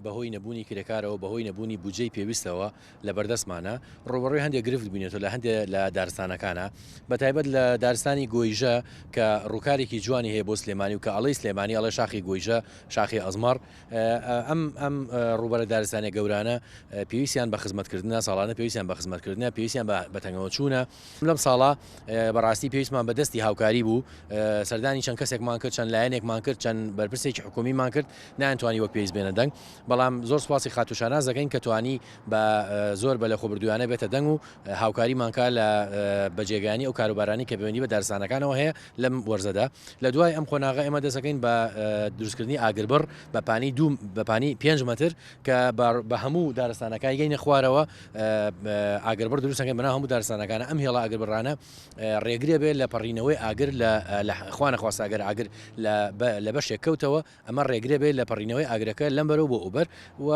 بەهۆی نەبوونی کرێکارەوە بەهۆی نەبوونی بودجەی پێویستەوە لە بەردەستمانە ڕۆبەڕۆی هەندێک گرفت بینێتەوە لە هەندێک لە دارستانەکانە بەتایبەت لە دارستانی گۆیژە کە ڕووکارێکی جوانی هەیە بۆ سلێمانی و کە ئەڵەی سلێمانی ئەڵە شاخی گۆیژە شاخی ئەزمەر ئەم ڕووبەرە دارستانە گەورانە پێویستیان بە خزمەتکردنە ساڵانە پێویستیان بە خزمەتکردنە پێویستیان بە تەنگەوە چوونە لەم ساڵە بەڕاستی پێویستمان بەدەستی هاوکاری بوو سەردانی چەند کەسێکمان کرد چەند لایەنێکمان کرد چەند بەرپرسێکی حکومیمان کرد نانتوانی وەک پێویست بێنە دەنگ بەڵام زۆر سوپاسی خاتوشاناز دەکەین کە توانی بە زۆر بە لە خۆبردووانە بێتە دەنگ و هاوکاریمانکە لە بەجێگانی ئەو کاروبارانی کە بەوێنی بە دارستانەکانەوە هەیە لەم وەرزەدا لە دوای ئەم خۆناغا ئێمە دەسەکەین بە دروستکردنی ئاگربڕ بەپانی 5 متر کە بە هەموو دارستانەکان گەینە خوارەوە ئاگربڕ دروستەکەین بەناو هەموو دارستانەکانە ئەم هێڵە ئاگربڕانە ڕێگرێ بێت لە پەڕینەوەی ئاگر لە خوانەخواست ئاگەر ئاگر لە بەشێک کەوتەوە ئەمە ڕێگرێ بێت لە پەڕینەوەی ئاگرەکە لەم بەرەو بۆ ئوبەر و